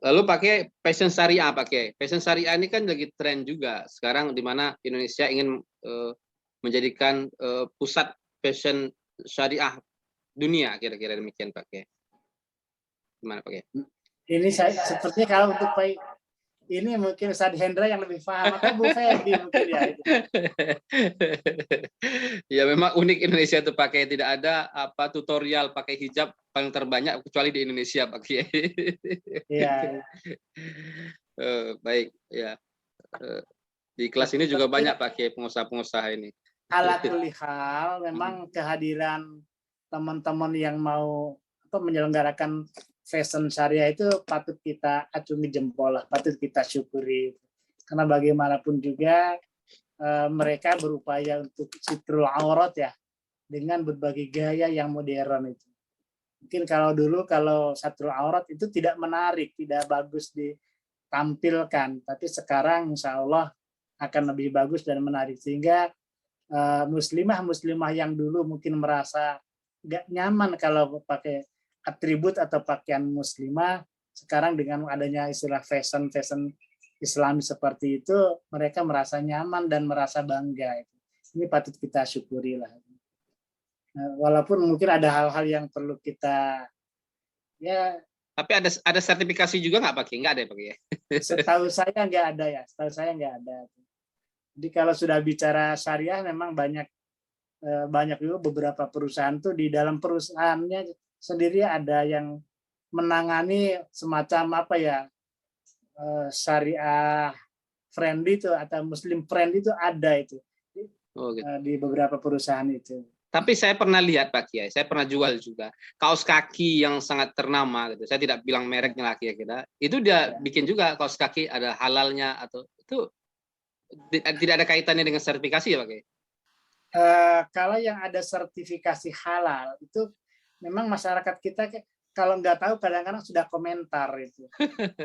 Lalu pakai fashion syariah, pakai fashion syariah ini kan lagi tren juga sekarang, di mana Indonesia ingin menjadikan pusat fashion syariah dunia, kira-kira demikian pakai. Gimana pakai? Ini saya sepertinya kalau untuk ini mungkin Ustaz Hendra yang lebih paham atau Bu Febi mungkin ya itu. Ya memang unik Indonesia itu pakai, tidak ada apa tutorial pakai hijab paling terbanyak kecuali di Indonesia pakai. Iya. Baik ya. Di kelas ini juga banyak pakai pengusaha-pengusaha ini. Ala kulli hal memang kehadiran teman-teman yang mau menyelenggarakan fashion syariah itu patut kita acungi jempol lah, patut kita syukuri. Karena bagaimanapun juga mereka berupaya untuk sitrul aurat ya, dengan berbagai gaya yang modern itu. Mungkin kalau sitrul aurat itu tidak menarik, tidak bagus ditampilkan, tapi sekarang insya Allah akan lebih bagus dan menarik, sehingga muslimah yang dulu mungkin merasa nggak nyaman kalau pakai atribut atau pakaian muslimah, sekarang dengan adanya istilah fashion Islami seperti itu, mereka merasa nyaman dan merasa bangga. Ini patut kita syukuri lah. Walaupun mungkin ada hal-hal yang perlu kita ya. Tapi ada sertifikasi juga nggak pakai? Nggak ada ya pakai? Setahu saya nggak ada ya. Setahu saya nggak ada. Jadi kalau sudah bicara syariah, memang banyak juga beberapa perusahaan tuh di dalam perusahaannya sendiri ada yang menangani semacam apa ya, syariah friendly itu atau muslim friendly itu ada itu di beberapa perusahaan itu. Tapi saya pernah lihat Pak Kiai, saya pernah jual juga kaos kaki yang sangat ternama gitu. Saya tidak bilang mereknya lah kira-kira. Itu dia bikin juga kaos kaki ada halalnya, atau itu tidak ada kaitannya dengan sertifikasi ya Pak Kiai? Kalau yang ada sertifikasi halal itu memang masyarakat kita kalau nggak tahu kadang-kadang sudah komentar itu.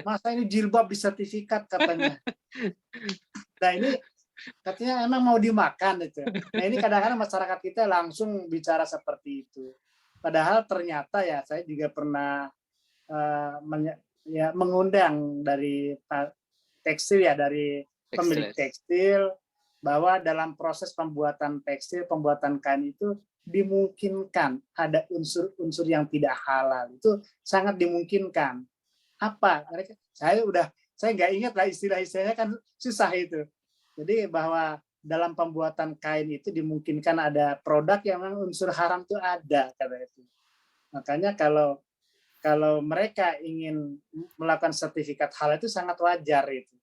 Masa ini jilbab disertifikat katanya. Nah ini katanya emang mau dimakan itu. Nah ini kadang-kadang masyarakat kita langsung bicara seperti itu. Padahal ternyata ya saya juga pernah mengundang dari tekstil ya, dari pemilik tekstil, bahwa dalam proses pembuatan tekstil, pembuatan kain itu dimungkinkan ada unsur-unsur yang tidak halal, itu sangat dimungkinkan. Apa? Saya nggak ingat lah istilah-istilahnya, kan susah itu. Jadi bahwa dalam pembuatan kain itu dimungkinkan ada produk yang memang unsur haram itu ada, kata itu. Makanya kalau mereka ingin melakukan sertifikat halal itu sangat wajar itu.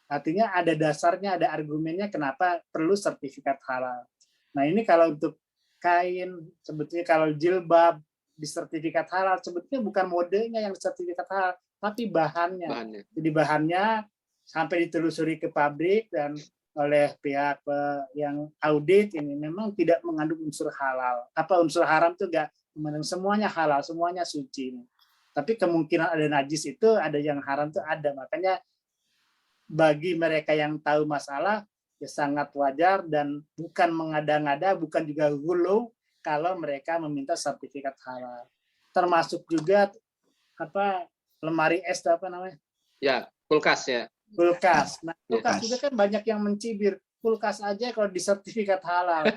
Artinya ada dasarnya, ada argumennya kenapa perlu sertifikat halal. Nah ini kalau untuk kain, sebetulnya kalau jilbab disertifikat halal, sebetulnya bukan modenya yang sertifikat halal, tapi bahannya. Jadi bahannya sampai ditelusuri ke pabrik dan oleh pihak yang audit ini memang tidak mengandung unsur halal. Apa unsur haram itu enggak, semuanya halal, semuanya suci. Tapi kemungkinan ada najis itu, ada yang haram itu ada. Makanya bagi mereka yang tahu masalah ya sangat wajar dan bukan mengada-ngada, bukan juga hulu kalau mereka meminta sertifikat halal. Termasuk juga lemari es apa namanya? Ya, kulkas ya. Kulkas. Nah, kulkas juga kan banyak yang mencibir. Kulkas aja kalau disertifikat halal.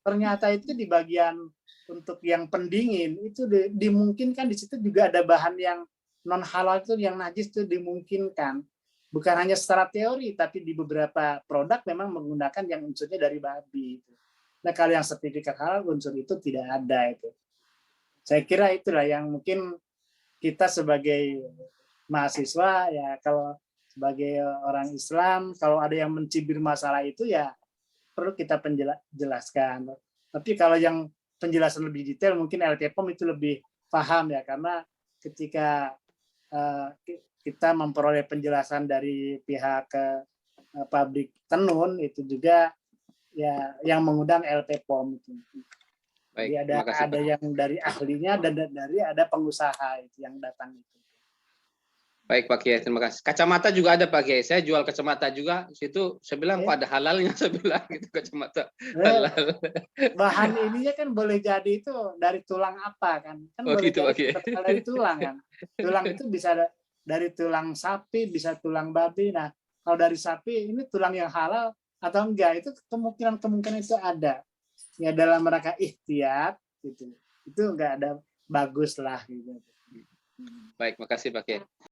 Ternyata itu di bagian untuk yang pendingin itu dimungkinkan di situ juga ada bahan yang non halal itu, yang najis itu dimungkinkan. Bukan hanya secara teori, tapi di beberapa produk memang menggunakan yang unsurnya dari babi. Nah, kalau yang sertifikat halal, unsur itu tidak ada itu. Saya kira itulah yang mungkin kita sebagai mahasiswa, ya kalau sebagai orang Islam, kalau ada yang mencibir masalah itu, ya perlu kita jelaskan. Tapi kalau yang penjelasan lebih detail, mungkin LT-POM itu lebih paham ya, karena ketika kita memperoleh penjelasan dari pihak pabrik tenun itu juga ya yang mengundang LT-POM itu. Baik, jadi ada yang dari ahlinya dan dari ada pengusaha itu yang datang itu. Baik Pak Kiai, terima kasih. Kacamata juga ada Pak Kiai. Saya jual kacamata juga. Situ saya bilang kok ada halalnya, saya bilang gitu, kacamata halal. Bahan ininya kan boleh jadi itu dari tulang apa kan? Kan boleh gitu, jadi dari tulang kan. Tulang itu bisa dari tulang sapi bisa tulang babi. Nah, kalau dari sapi ini tulang yang halal atau enggak, itu kemungkinan itu ada. Ya dalam rangka ikhtiar gitu. Itu enggak ada bagus lah gitu. Baik, makasih Pak Kiai.